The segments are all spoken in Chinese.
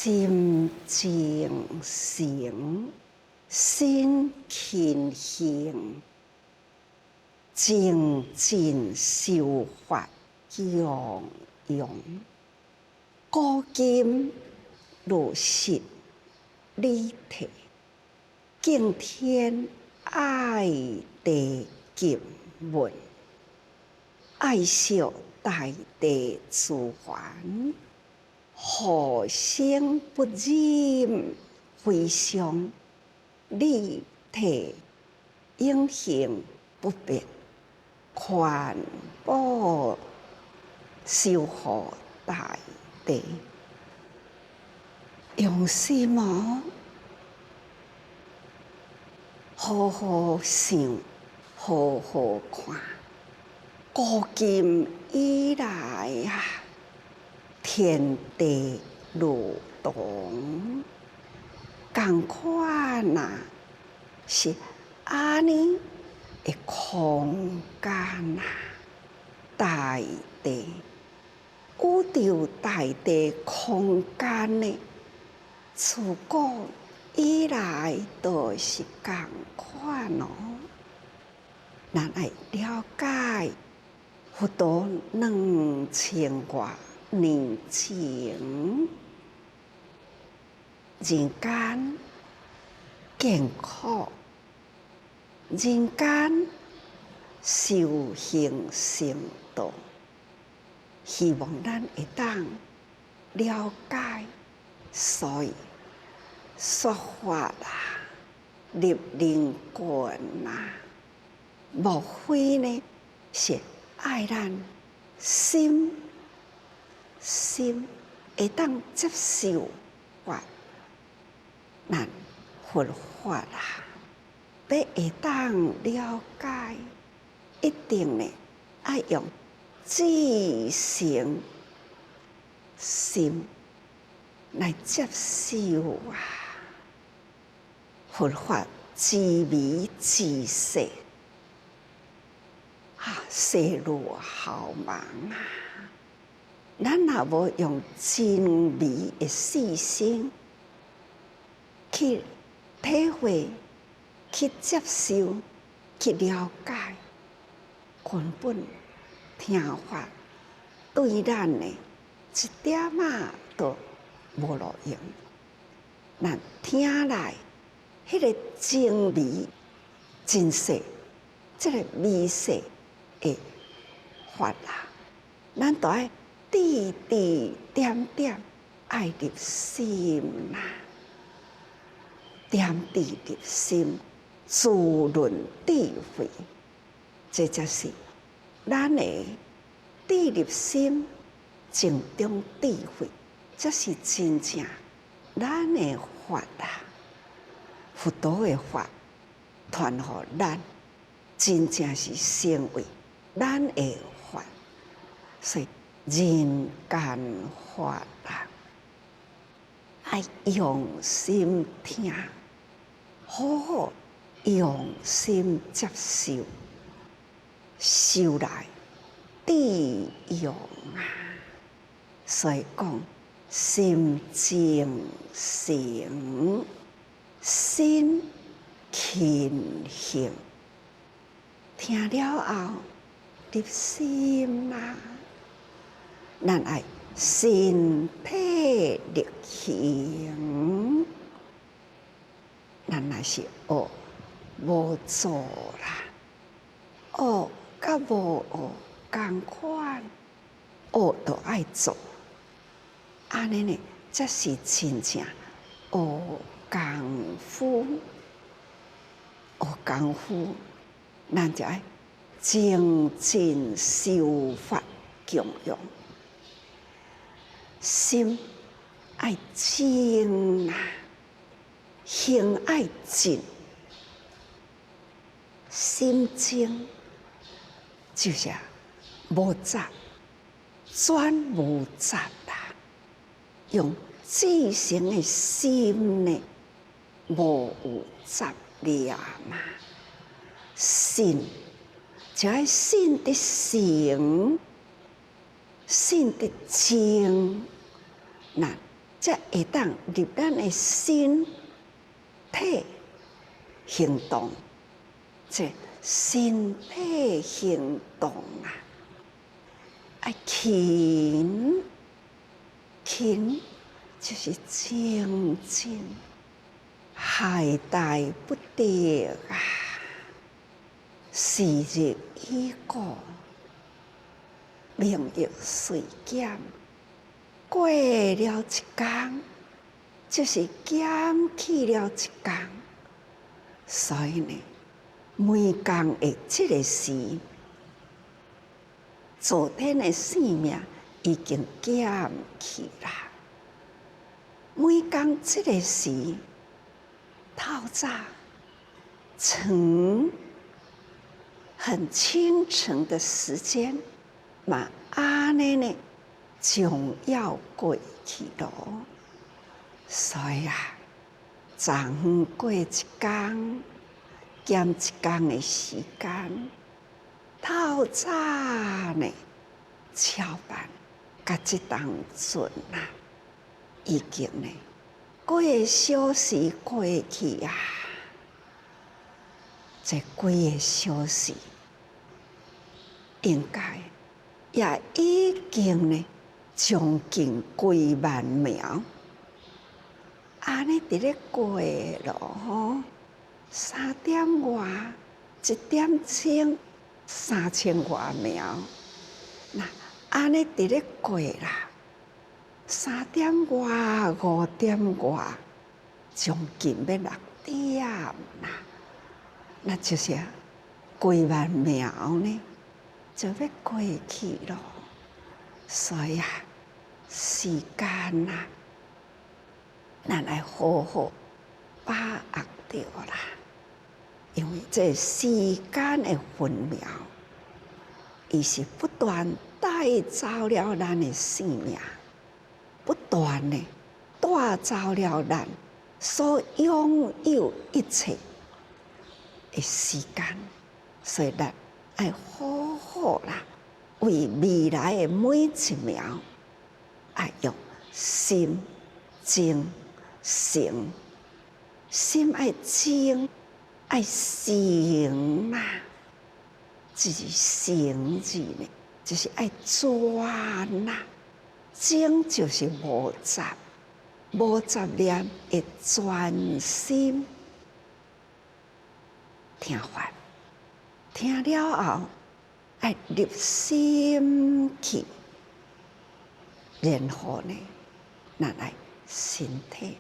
心静行，心勤行，精进修法用用。古今如实理体，敬天爱地敬文，爱惜大地资源，护生不染，非常立体，永恒不变，环保守护大地。用心哦，好好想，好好看。古今以来啊，天地如同，同款啊，是安尼的空间啊，大地。宇宙大地空间呢，自古以来都是同款哦。咱爱了解，佛陀2000多年前，人间艰苦，人间修行成道。希望咱会当了解，所以说法啦，立人观啦，莫非呢是爱咱心会当接受法，咱佛法啦，要会当了解，一定呢爱用至诚心来接受啊！佛法至微至细啊，细如毫芒啊！咱若无用真微的细心去体会、去接受、去了解，根本听法对咱呢一点仔都无路用。咱听来，迄个真微、真细，这个微细的法啊，咱都爱滴滴点点爱入心啦，点滴入心，滋润智慧，这才是咱的滴入心，静中智慧，这是真正咱的法啊！佛陀的法传予咱，真正是成为咱的法。所以人间法啊，爱用心听，好好用心接受，修来智用啊！所以讲，心静行，心勤行，听了后入心啦。咱爱身体力行，咱若是学无做啦，学甲无学同款，学就爱做，安尼呢，才是真正学功夫。学功夫，咱就爱精进修法供用。心爱静啊，行爱静，心静就是无杂，专无杂啦。用至诚的心呢，无有杂念嘛。信就爱信的行，信的静，那才会当入咱的身体行动。这身体行动啊，爱勤就是精进，懈怠不得啊。时日已过，明月随减，过了一天，就是减去了一天。所以呢，每天的这个时，昨天的生命已经减去啦。每天这个时，透早晨很清晨的时间，嘛安尼呢，将要过去咯。所以啊，昨昏过一天，减一天的时间，透早呢，超班，甲这当阵啊，已经呢，几个小时过去啊。这几个小时，应该也已经呢，将近几万苗，安尼伫咧过咯吼，3点外，1点钟3000外苗，那安尼伫咧过啦，3点外、5点外，将近要6点啦。那就是几万苗呢，就要过去咯。所以啊，时间啊，咱来好好把握着啦。因为这时间的分秒，伊是不断带走了咱的生命，不断的带走了咱所拥有一切的时间，所以咱要好好啦，为未来的每一秒，要用心、精、行。心要精，要行啦。这是行字呢，就是要专啦。精就是无杂，无杂念会专心。听法，听了后要入心去，然后呢，咱来身体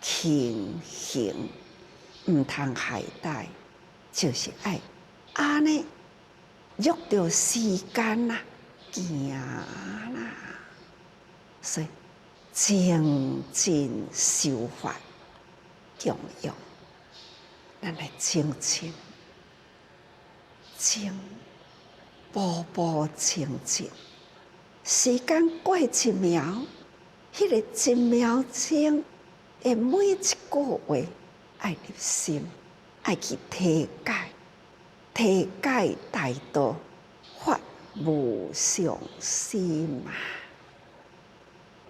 轻行，唔通懈怠，就是爱安尼，约着时间啦，行啦，所以精进修法重要。咱来精进，步步精进。时间过一秒，迄个一秒钟的每一句话，爱入心，爱去体解，体解大道，法无上心嘛。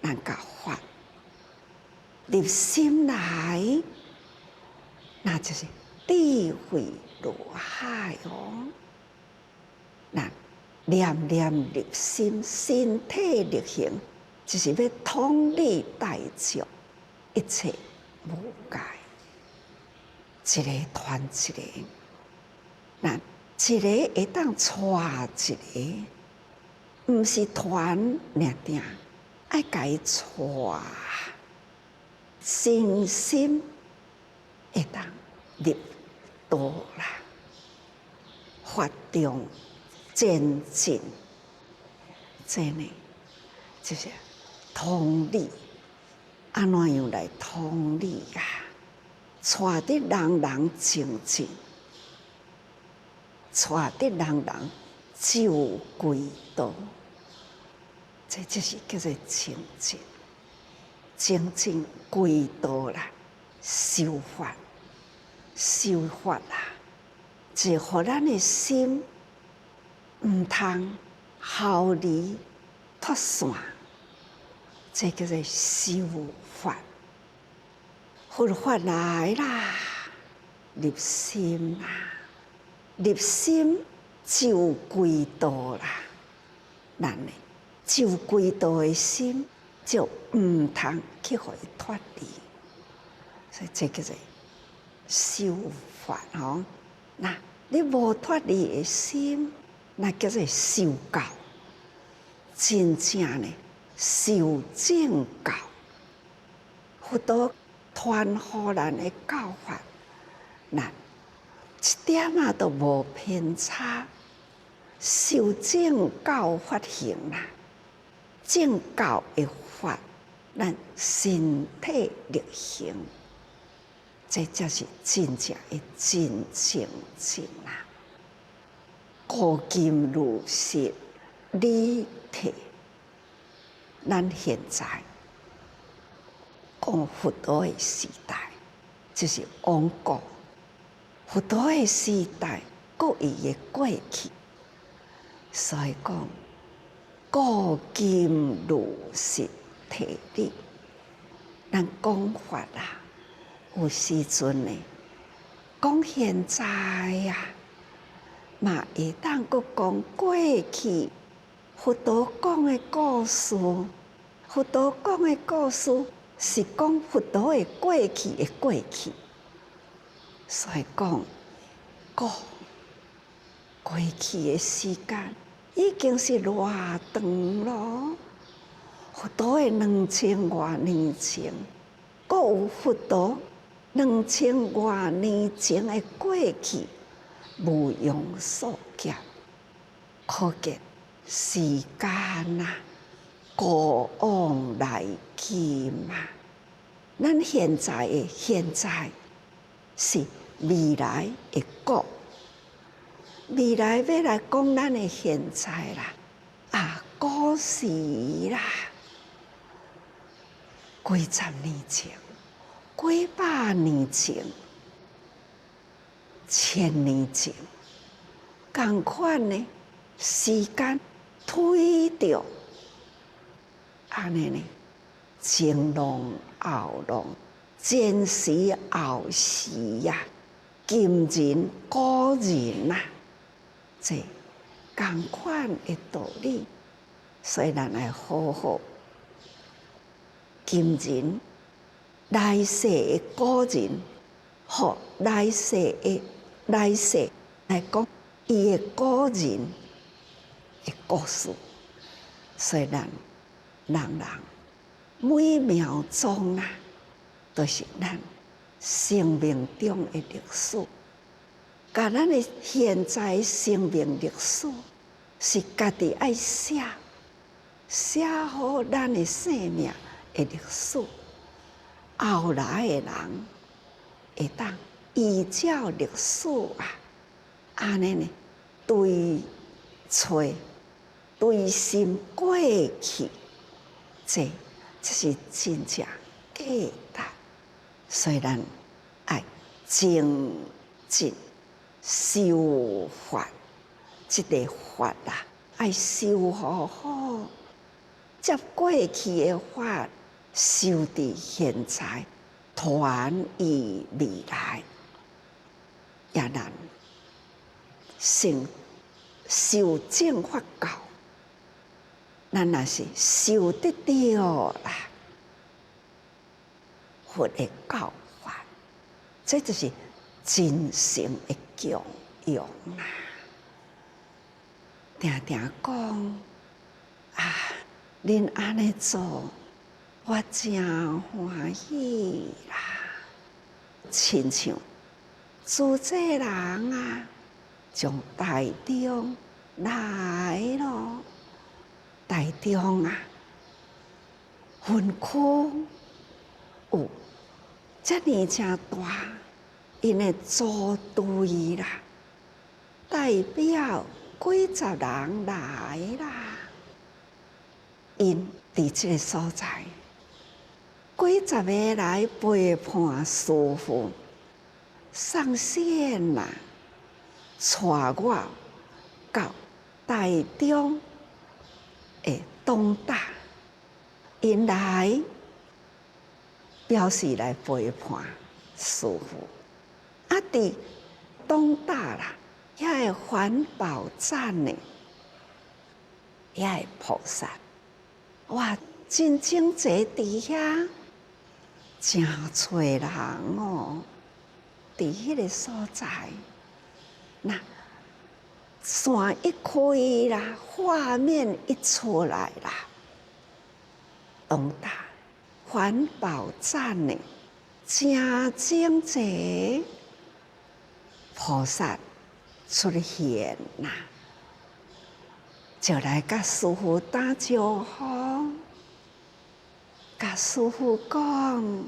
咱甲法入心来，那就是智慧如海哦。那念念入心，身体力行，就是要统理大众，一切无碍，一个传一个，那一个会当带一个，毋是传尔定，爱甲伊带，身心会当入道啦，法中渐进，这呢就是同理，安怎样来同理啊？带得人人精进，带得人人就归道，这就是叫做精进。精进归道啦，修法啦，就互咱的心毋通毫厘脱线，这叫做修法。佛法来啦，入心啦，入心就归道啦。咱呢，就归道的心，就唔通去互伊脱离。所以这叫做修法吼。那你无脱离的心，那叫做修教。真正呢，修正教，佛陀传予咱的教法，咱一点仔都无偏差。修正教法行啦，正教的法，咱身体力行，这才是真正的真正正啦。古今如实理体，咱现在讲佛陀的时代，就是往古佛陀的时代，各伊的过去。所以讲，古今如实体理，咱讲法啦，有时阵呢，讲现在呀，嘛会当阁讲过去。佛陀讲的故事，佛陀讲的故事是讲佛陀的过去的过去，所以讲过去的时间已经是偌长咯。佛陀的2000多年前，阁有佛陀2000多年前的过去，无庸所及，可见时间啊，过往来去嘛。咱现在的现在是未来的过，未来要来讲咱的现在啦，古时啦，几十年前、几百年前、1000年前，同款呢，时间推着，安尼呢，前浪后浪，前时后时呀，今人古人啊，这同款的道理，所以咱来好好今人来世的古人，和来世来讲伊的古人的故事，所以咱人每秒钟啊，都是咱生命中的历史。甲咱的现在生命历史是家己爱写好咱的生命的历史，后来的人会当依照历史安尼呢，对心过去，这是真正价值。所以咱爱精进修法，这个法啦，爱修好，接过去的法，修伫现在，传于未来，也难修正法教，咱若是修得到啦，佛的教法，这就是真诚的供养啦。定讲恁安尼做，我真欢喜啦。亲像主这人啊，从台中来咯，台中分区有遮尔正大，因的组队啦，代表几十人来啦。因伫这个所在，几十个来陪伴师父上线啦，带我到台中的东大因来表示来陪伴师父。啊，伫东大啦，遐个环保站呢，遐个菩萨，哇，真整齐伫遐，真多人哦，伫迄个所在，那线一开啦，画面一出来啦，东大环保站呢，真整齐。菩萨出现啦，就来甲师父打招呼，甲师父讲：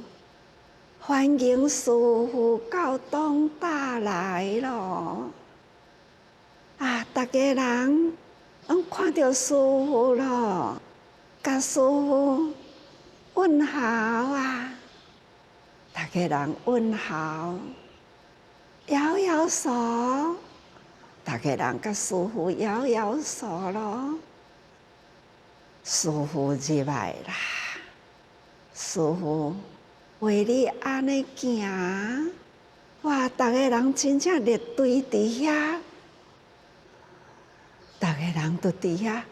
欢迎师父到东大来咯！啊，大家人拢看到师父咯，甲师父问候啊！大家人问候。摇摇手，大家人甲师父摇摇手咯。师父入来啦，师父为你安尼行，哇！大家人真正列队伫遐，大家人都伫遐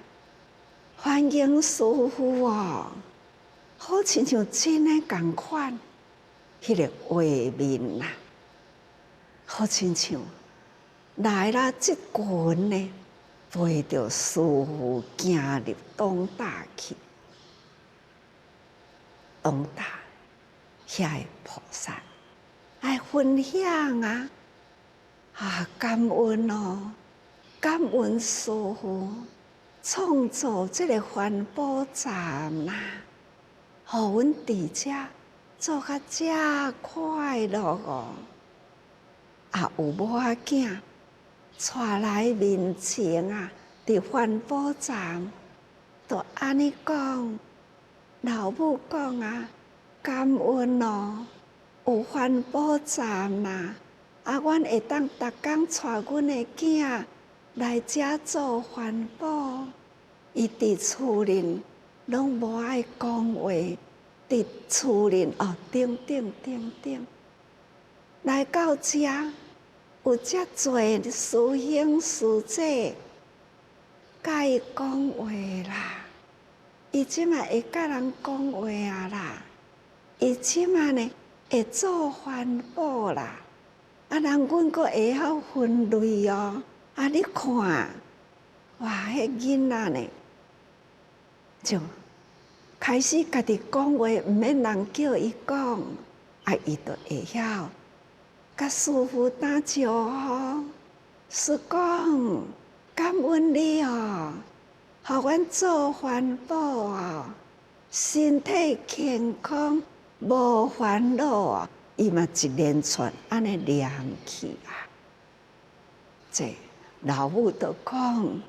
欢迎师父哦，好亲像真诶共款，迄个画面啦。好亲像来啦！这群呢，陪着师父行入东大去。东大遐个菩萨爱分享啊！感恩哦，感恩师父创造这个环保站啦，互阮伫遮做甲遮快乐哦！啊，有某仔囝带来面前啊，伫环保站，就安尼讲，老母讲啊，感恩哦，有环保站啦，啊，阮会当逐工带阮的囝来遮做环保。伊伫厝里拢无爱讲话，伫厝里哦，等，来到遮。有遮侪师兄师姐甲伊讲话啦，伊即马会甲人讲话啊啦，伊即马呢会做环保啦，啊，人阮阁会晓分类哦，啊，你看，哇，迄囡仔呢就开始家己讲话，毋免人叫伊讲，啊，伊就会晓。甲师父打招呼，师公感恩你哦，互阮做环保哦，身体健康无烦恼哦，伊嘛一连串安尼念起啊。这老母都讲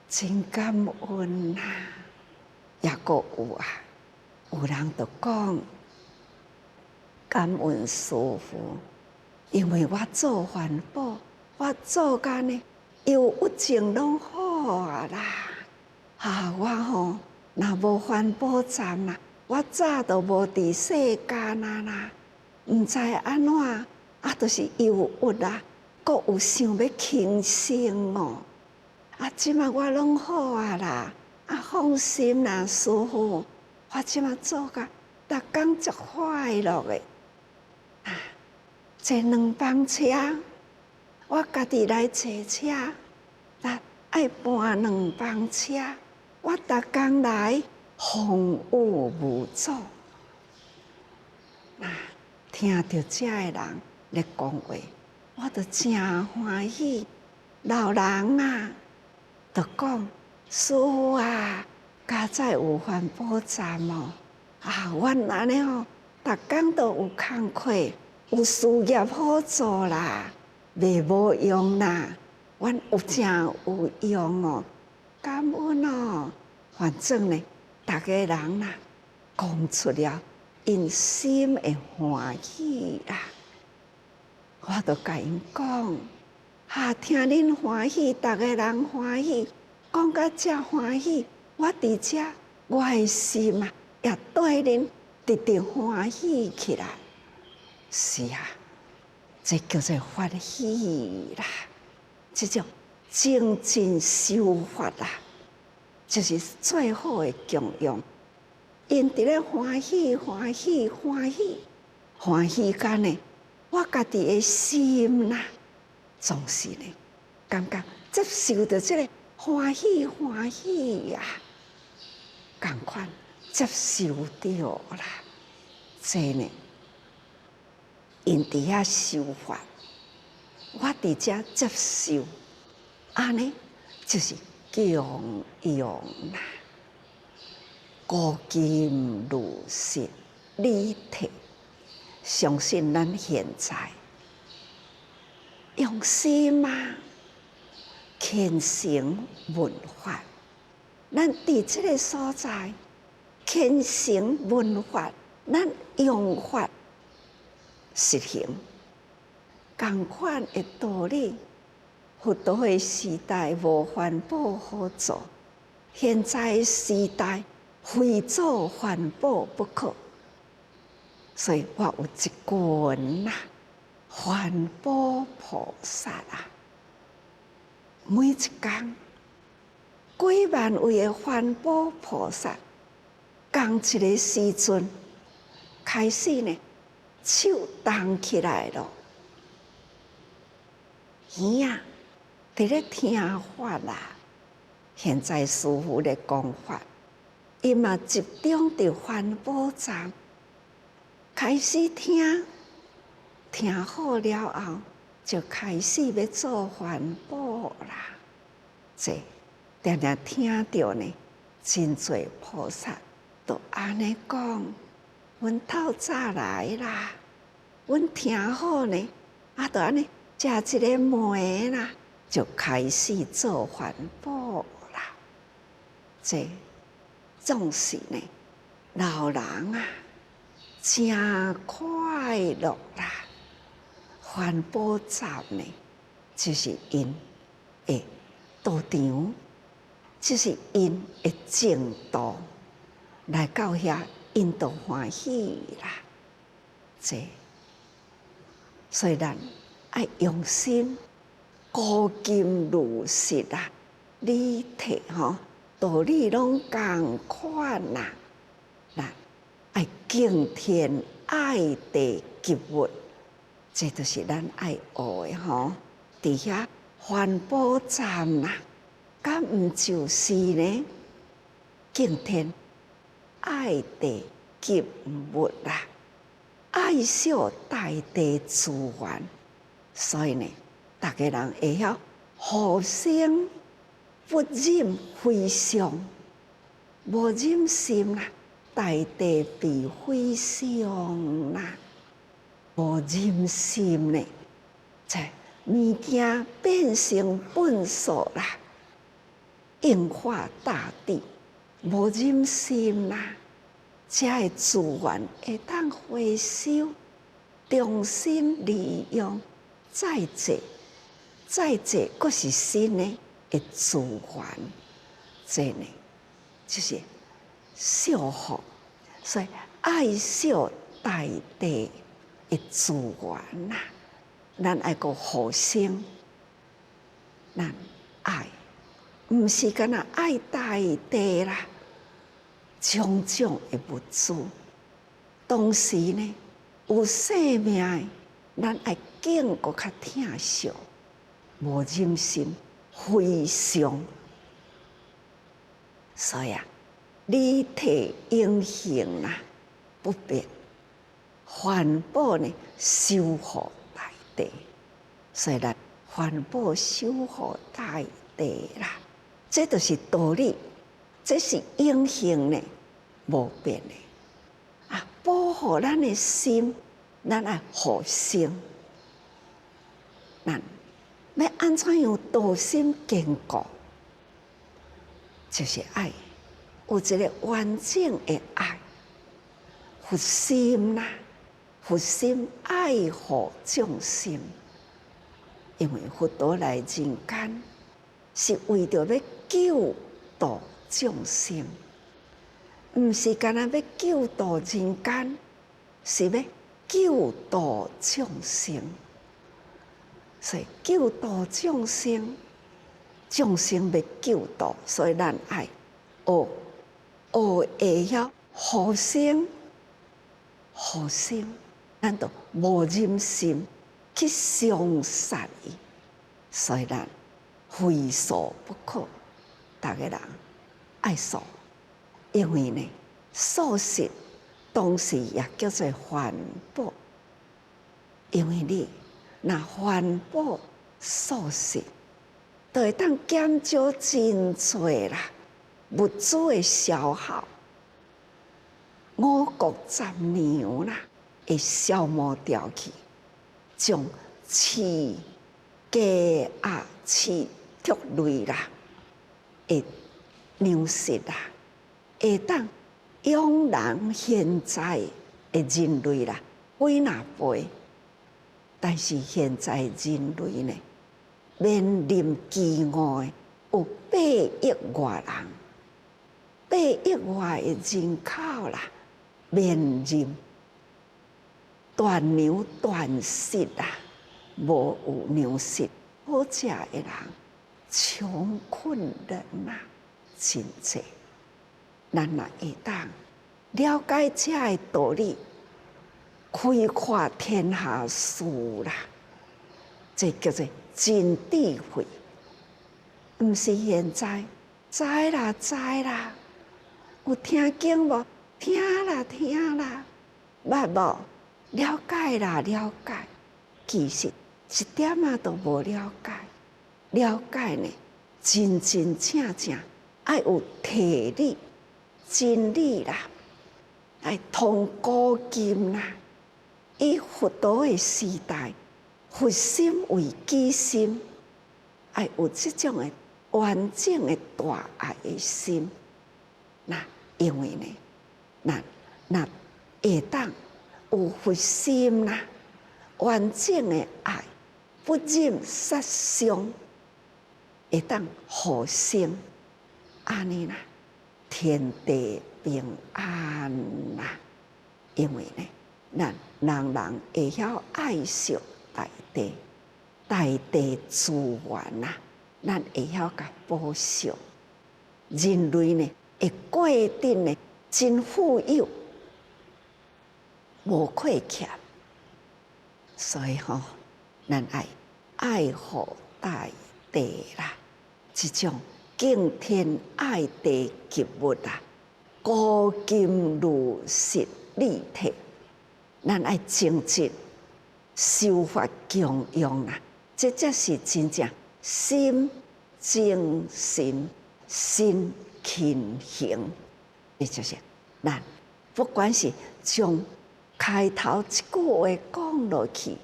真感恩呐，也阁有啊，有人就讲感恩师父。因为我做环保，我做干呢，忧郁症拢好啊啦！我吼若无环保站啦，我早都无伫世间啊啦，毋知安怎啊，就是忧郁啦，阁有想要轻生哦。即马我拢好啊啦，放心啦，师父，我即马做甲逐工足快乐诶。坐2班车，我家己来坐车，爱搬2班车，我逐工来风雨无阻。听到遮个人咧讲话，我就真欢喜。老人啊，就讲师父啊，家在有环保站哦，阮安尼哦，逐工都有工课。有事业好做啦，袂无用啦，阮有正有用哦，感恩哦。反正呢，大家人啦，讲出了，因心会欢喜啦。我就甲因讲，听恁欢喜，大家人欢喜，讲甲遮欢喜，我伫遮，我的心啊，也对恁直直欢喜起来。是啊，这叫做法喜啦，这种精进修法啦，就是最好的供养。因伫咧欢喜、欢喜、欢喜、欢喜间呢，我家己的心啦，总是呢，感觉接受到这个欢喜、欢喜呀，赶快接受掉啦。这呢，因伫遐修法，我伫遮接受，安尼就是供养啦。古今如是理体，相信咱现在用心啊，虔诚闻法。咱伫这个所在，虔诚闻法，咱用法实行，同款的道理。佛陀的时代无环保好做，现在的时代非做环保不可。所以我有一群呐，环保菩萨啊，每一天几万位的环保菩萨，同一个时阵开始呢，手动起来了。耳啊，伫咧听法啦。现在师父咧讲法，伊嘛集中伫环保站，开始听，听好了后，就开始要做环保啦。这定定听到呢，真侪菩萨都安尼讲，阮透早来啦，阮听好呢，就安尼食一个糜啦，就开始做环保啦。这总是呢，老人啊，真快乐啦。环保站呢，就是因的道场，就是因的净土，来到遐因都欢喜啦。这，所以咱爱用心，古今如是啦，理体吼，道理拢共款啦。咱爱敬天爱地及物，这就是咱爱学的吼。伫遐环保站啦，敢毋就是呢？敬天爱地及物啦，爱惜大地资源，所以呢，逐个人会晓互相不忍非常，无忍心啦，大地被毁伤啦，无忍心呢，在物件变成粪扫啦，硬化大地，无忍心啦。这的资源会当回收，重新利用，再者，佫是新的资源，这呢就是惜福。所以爱惜大地的资源呐，咱爱个互相，咱爱，毋是干那爱大地啦。种种的物资，同时呢，有生命的，咱爱敬搁较疼惜，无忍心非常。所以啊，理体永恒啦，不变。环保呢，守护大地，所以咱环保守护大地啦，这就是道理。这是永恒的、无变的啊！保护咱的心，咱爱互相，咱要安怎样道心坚固？就是爱有一个完整的爱，佛心啦，佛心爱护众生，因为佛陀来人间是为着要救度众生，毋是干那要救度人间，是要救度众生。所以救度众生，众生要救度，所以咱爱学会晓互生，互生，咱就无忍心去伤杀伊，所以咱非素不可。逐个人爱素，因为呢，素食同时也叫做环保，因为你若环保素食，就会当减少真侪啦物资的消耗，五谷杂粮啦会消磨掉去，将饲鸡鸭饲畜类啦会粮食啦，会当养人现在的人类啦几若倍，但是现在人类呢，面临饥饿的有8亿外人，8亿外的人口啦，面临断粮断食啦，无有粮食好食的人，穷困人呐，真济。咱若会当了解这个道理，开阔天下事啦，这叫做真智慧。毋是现在知啦，有听经无？听啦，捌无？了解啦，了解。其实一点仔都无了解。了解呢，真正爱有体理、真理啦，爱通古今啦。以佛陀的时代，佛心为基心，爱有这种的完整的大爱的心。那因为呢，那会当有佛心啦，完整的爱，不忍杀伤，会当互生，安尼啦，天地平安啦。因为呢，咱人会晓爱惜大地，大地资源啦，咱会晓甲保守。人类呢，会过得呢真富有，无亏欠。所以咱爱护大地啦，这种敬天爱地及物啦，古今如实立体，咱爱精进修法供养啦，这才是真正心精神心勤行。也就是咱不管是从开头一句话讲落去，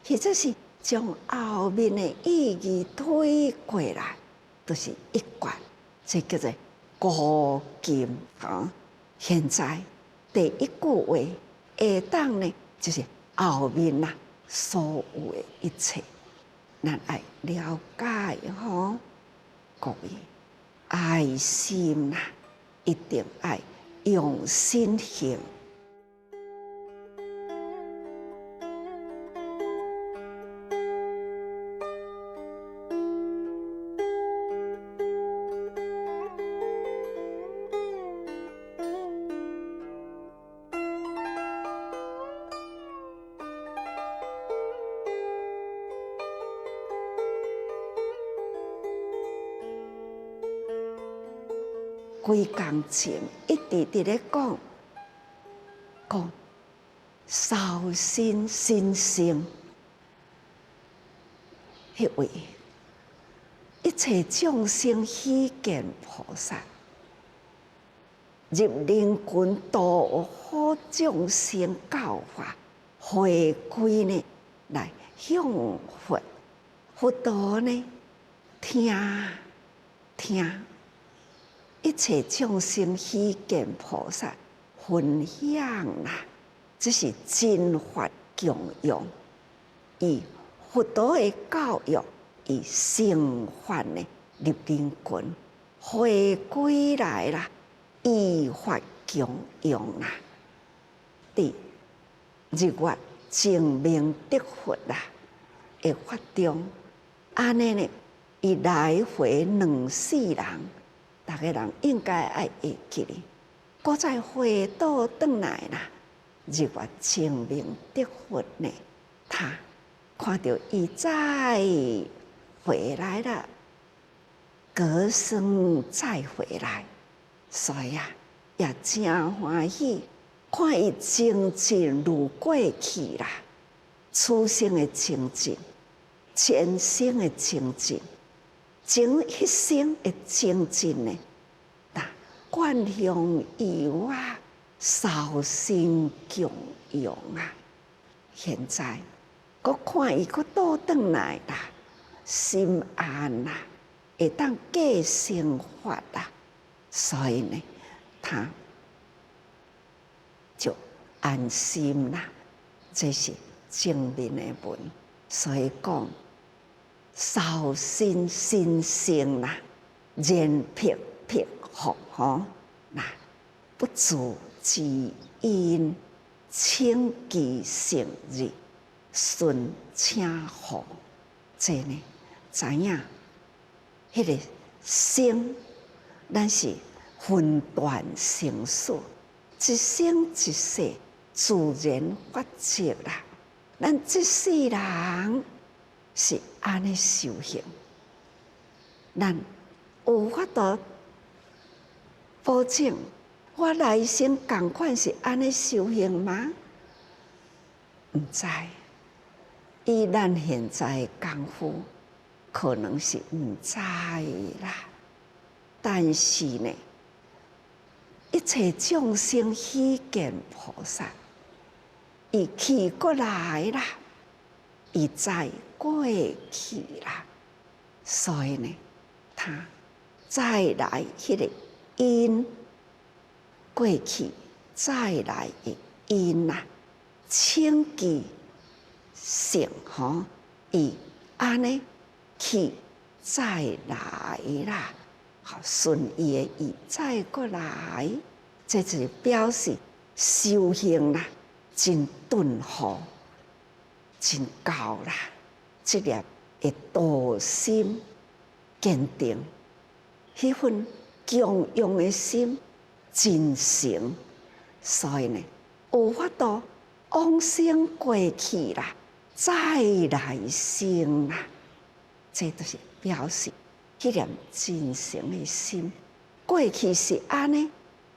或者是将后面的意义推过来，都是一贯。这叫做古今现在第一句话下当呢，就是后面啦所有的一切，咱爱了解各位爱心啦，一定爱用心行。规工前一直伫咧讲绍心心性，迄位一切众生希见菩萨，入人群度好众生教化，回归呢来向佛，佛陀呢听。一切众生希见菩萨分享啦，这是真法供养。以佛陀的教育，以成法呢入人群，回归来啦，依法供养啦，伫日月正明得佛啦的法中，安尼呢，伊来回2世人，大家人应该爱会记哩。搁再回倒转来啦，日月正明得佛呢，他看到伊再回来了，隔生再回来，所以啊，也真欢喜，看伊精进如过去啦，此生的精进，前生的精进，前一生的精进呢，观向以我绍心供养啊！现在我看伊佫倒转来啦，心安啦，会当过生活啦，所以呢，他就安心啦。这是正面的文，所以讲绍心心性啦，然辟辟福吼，那不足之因，请其成日，顺请福。这呢，知影迄个生，咱是分段成数，一生一世自然法则啦。咱这世人是安尼修行，咱有法度保证我来生同款是安尼修行吗？唔知，以咱现在的功夫，可能是唔知啦。但是呢，一切众生希见菩萨，伊去过来啦，伊再过去啦，所以呢，他再来迄个因。过去再来的因啊，请其成吼，伊安尼去再来啦，好顺伊的意再过来，这就是表示修行啦，真顿乎，真够啦，这粒的道心坚定，迄份供养的心。真诚，所以呢，有法度往生过去啦，再来生啦，这都是表示迄粒真诚的心。过去是安尼，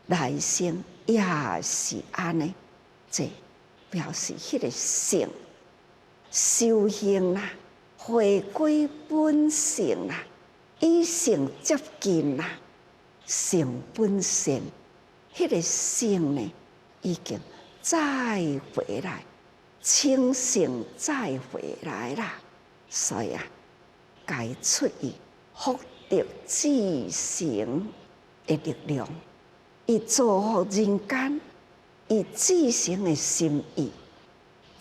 来生也是安尼，这表示迄个性修行啦，回归本性啦，与性接近啦，性本善。迄个性呢，已经再回来，清醒再回来啦。所以啊，该出于福德至诚的力量，以造福人间，以至诚的心意，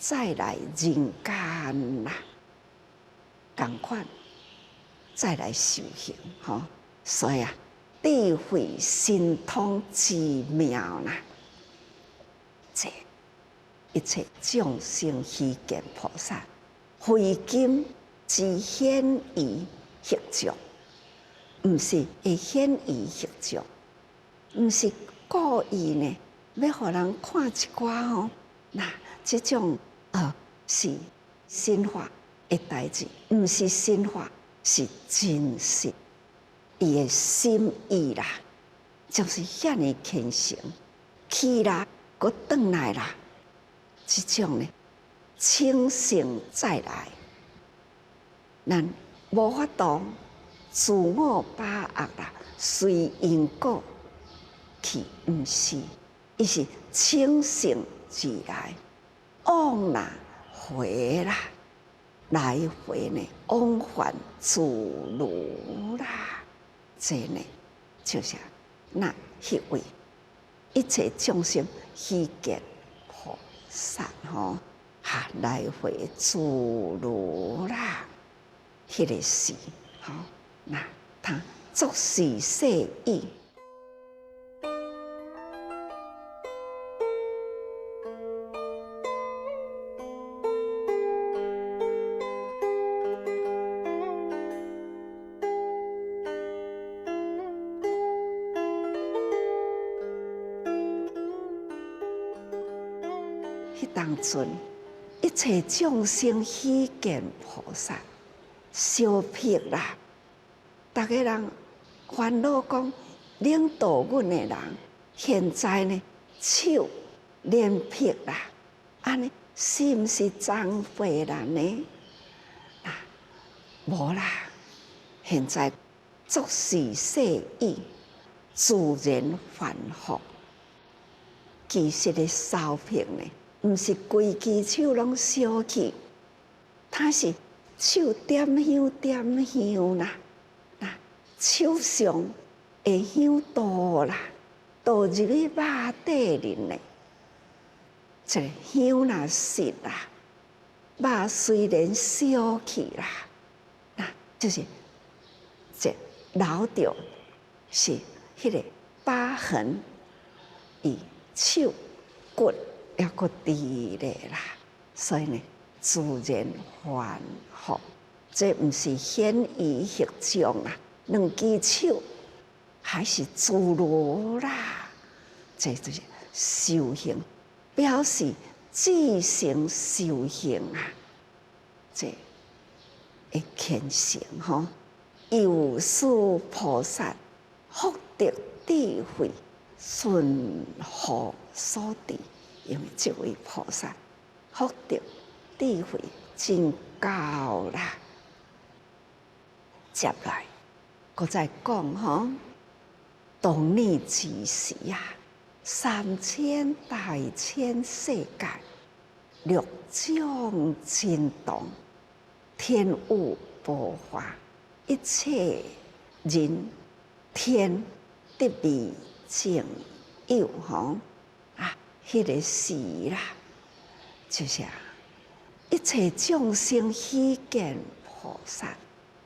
再来人间啦，同款再来修行吼。所以啊。智慧神通之妙啦！这一切众生希见菩萨，慧根之显于实相，唔是会显于实相，唔是故意呢，要互人看一寡吼。那这种是神法的代志，唔是神法，是真实。伊的心意啦，就是遐尼虔诚，去啦，搁转来啦，这种呢，清醒再来，咱无法度自我把握啦，随因果去，毋是，伊是清醒自来，往啦回啦，来回呢，往返自如啦。这呢，就是那迄位一切众生希见菩萨吼，来回自如啦，迄个是吼，那他作是设意。迄当阵，一切众生希见菩萨，烧辟啦！逐个人烦恼讲，领导阮的人，现在呢手连辟啦，安尼是毋是脏废人呢？啊，无啦！现在作事摄意，自然反复。其实的烧辟呢，毋是规支手拢烧去，它是手点香点香啦，手上会香倒啦，倒入去肉底里呢。这个香若熄啦，肉虽然烧去啦，就是这留着是迄个疤痕，伊手骨也阁伫咧啦，所以呢，自然反复。这毋是显于实相啦，两只手还是自如啦，这就是修行，表示自行修行啊，这会虔诚吼。有殊菩萨福德智慧顺护所持，因为这位菩萨福德智慧真高啦。接来，我再讲吼，当年之时啊，3000大千世界，六种震动，天物报化，一切人天得未正有吼啊，迄个时啦，就是一切众生希见菩萨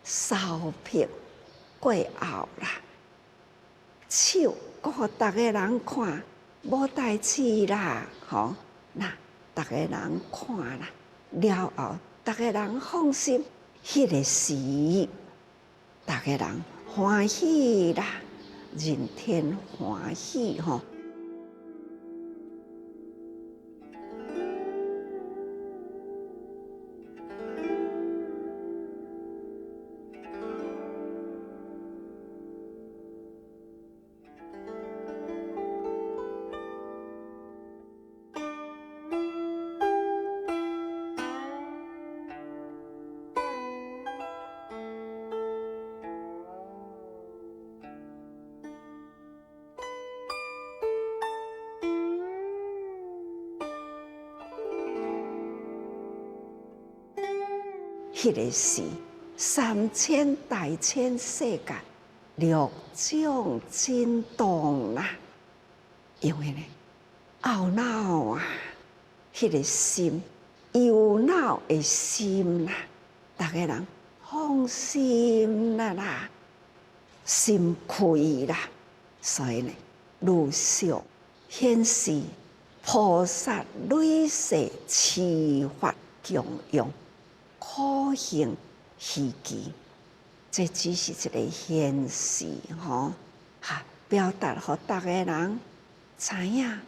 烧辟过后啦，手搁互逐个人看，无代志啦，吼，那逐个人看啦，了后逐个人放心，迄个时，逐个人欢喜啦，人天欢喜吼。迄个是3000大千世界，六种震动啦。因为呢，懊恼啊，迄个心，忧恼的心啦，逐个人放心啦，心开啦，所以呢，陆续显示菩萨累世持法供养。可行希奇，这只是一个显示吼，表达互逐个人知影，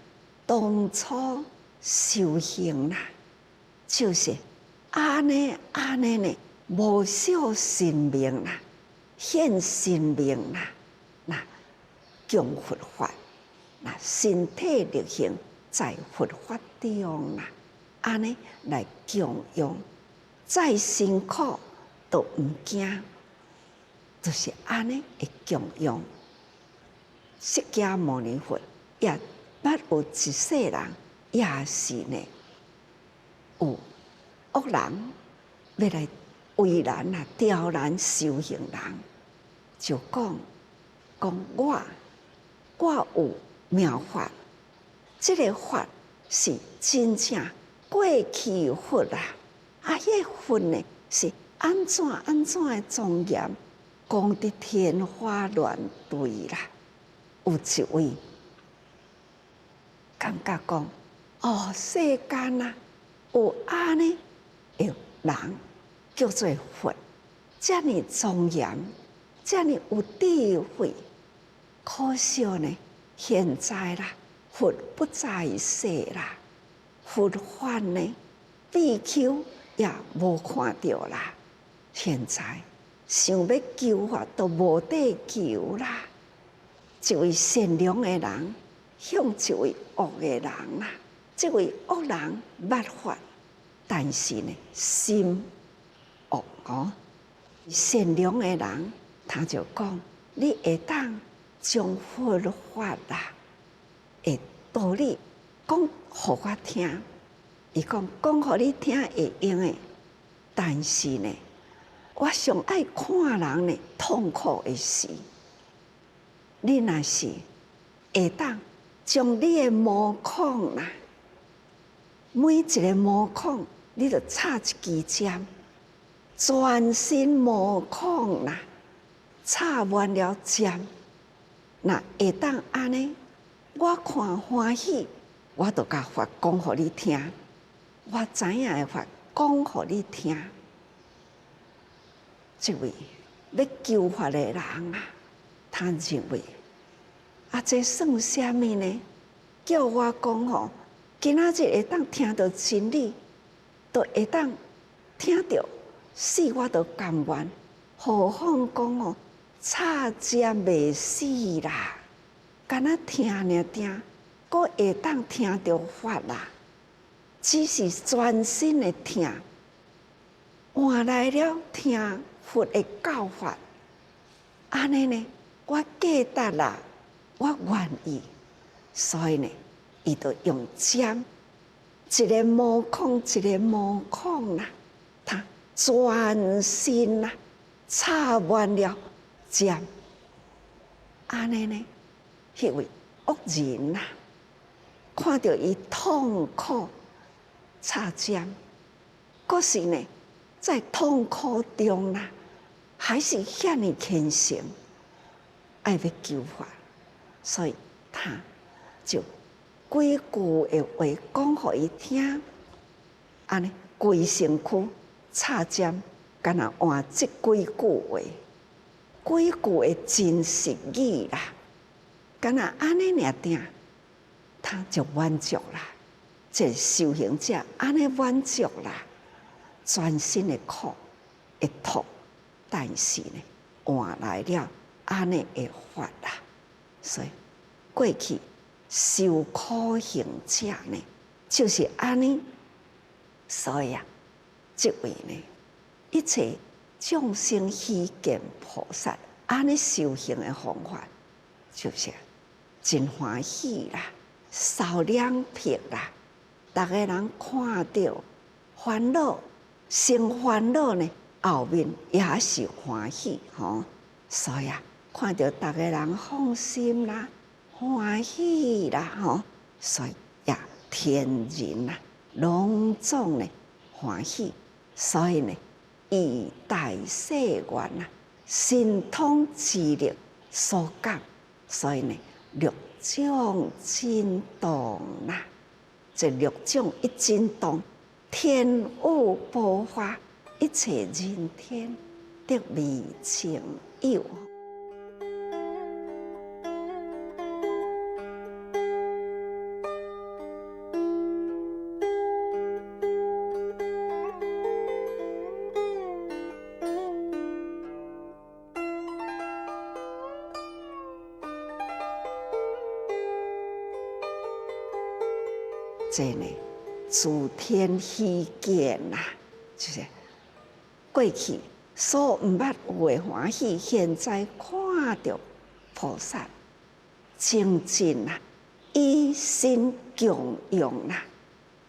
当初修行啦，就是安尼呢，无少生命啦，现生命啦，那供佛法，那身体力行在佛法中啦，安尼来供养。再辛苦都毋惊，就是安尼会供养。释迦牟尼佛也捌有一世人，也是呢，有恶人要来为难啊，刁难修行人，就讲我有妙法，这个法是真正过去佛啊。迄佛呢是安怎的庄严，讲得天花乱坠啦。有一位感觉讲，世间啊，有安尼有人叫做佛，这么庄严，这么有智慧。可惜呢，现在啦，佛不在世啦，佛法呢，比丘也无看到啦。现在想要求法都无得求啦。一位善良的人向一位恶的人啦，这位恶人捌法，但是呢心恶哦。善良的人他就讲：你会当将佛法啦，的道理讲予我听。伊讲互你听会用的，但是呢，我上爱看人呢痛苦的事。你若是会当将你的毛孔啦，每一个毛孔你就插一支针，全身毛孔啦，插完了针，那会当安尼，我看欢喜，我就甲法讲互你听，我知影的法讲互你听。这位要求法的人啊，他认为这算什么呢？叫我讲吼，今仔日会当听到真理，都会当听到死我都甘愿。何况讲哦，插针未死啦，敢若听尔听，阁会当听到法啦。只是全身的听，换来了听佛的教法，安尼呢，我记得啦。我愿意，所以呢，伊就用针，一个毛孔一个毛孔啦，他全身啦插完了针，安尼呢，迄位恶人啦，看到伊痛苦插针，可是呢，在痛苦中啦，还是遐尼虔诚，爱要求法。所以他就几句的话讲互伊听，安尼规身躯插针，敢若换这几句话，几句的真实语啦，敢若安尼尔定，他就满足啦。这修行者安尼满足啦，全身的苦会痛，但是呢，换来了安尼的法啦。所以过去受苦行者呢，就是安尼。所以这位呢，一切众生希见菩萨安尼修行的方法，就是真欢喜啦，受两撇啦。逐个人看到烦恼生烦恼呢，后面也是欢喜吼。所以看到逐个人放心啦、欢喜啦，吼，所以也天人啊，拢总呢欢喜。所以呢，以大誓愿啊，神通之力所感。所以呢，六种震动啦，这六种一震动，天物爆发，一切人天得未情有。这呢，诸天希见呐，就是过去所毋捌有的欢喜，现在看到菩萨精进啦，以身供养啦，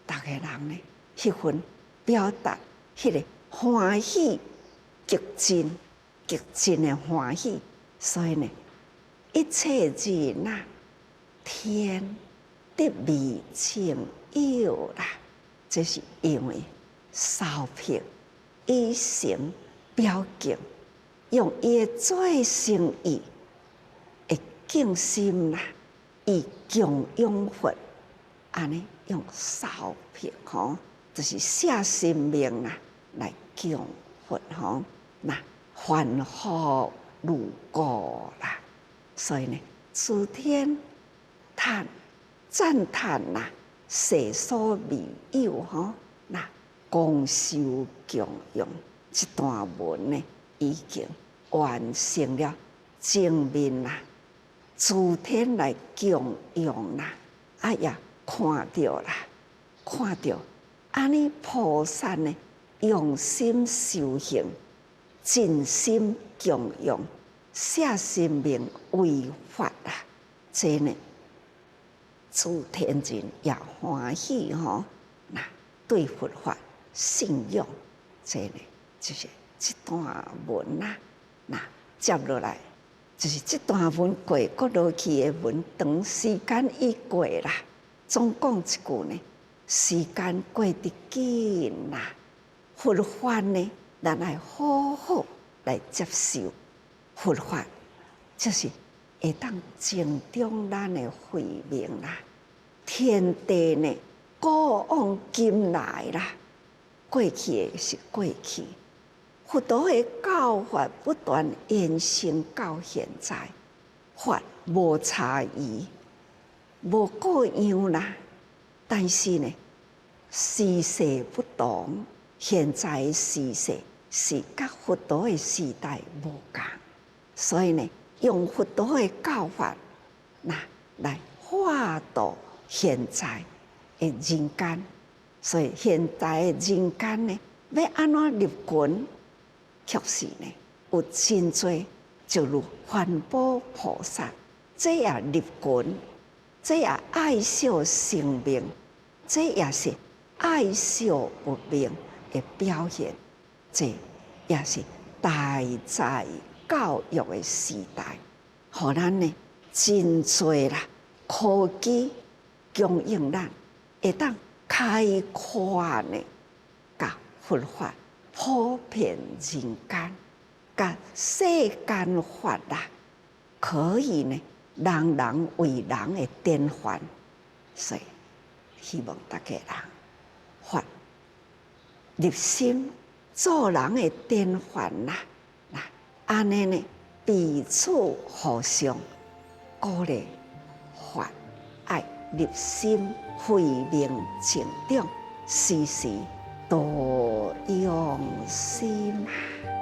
逐个人呢，迄份表达迄个欢喜极尽的欢喜，所以呢，一切人呐，天得未情有啦，这是因为烧片以诚表敬，用伊的最诚意的敬心啦，以供养佛，安尼用烧片吼，就是舍生命啦来供佛吼，那凡夫如故啦，所以呢，诸天赞叹啦，世所未有吼，那广受供养。这段文呢，已经完成了，证明啦，诸天来供养啦，也看到啦，看到安尼菩萨呢，用心修行，尽心供养，舍生命为法啦，这呢，诸天人也欢喜吼，那对佛法信仰，这呢。就是这段文啦，那接落来就是这段文过落去的文，长时间已过啦。总讲一句呢，时间过得紧啦，佛法呢，咱来好好来接受佛法，就是会当增长咱的慧命啦。天地呢，过往今来啦，过去的是过去。佛陀的教法不断延伸到现在，法无差异，无各样啦。但是呢，时势不同，现在的时势是甲佛陀的时代无共，所以呢，用佛陀的教法，来化度现在的人间。所以现在的人间呢，要安怎入群？确实呢，有真多，就如环保菩萨，这也入群，这也爱惜生命，这也是爱惜佛命的表现。这也是大在教育的时代，互咱呢真多啦科技供应咱，会当开阔呢，甲佛法。普遍人间，甲世间法啦，可以呢，人人为人的典范。所以希望大家人法入心，做人的典范啦。安尼呢，彼此互相鼓励，法爱入心，慧命成长，时时多用心啊。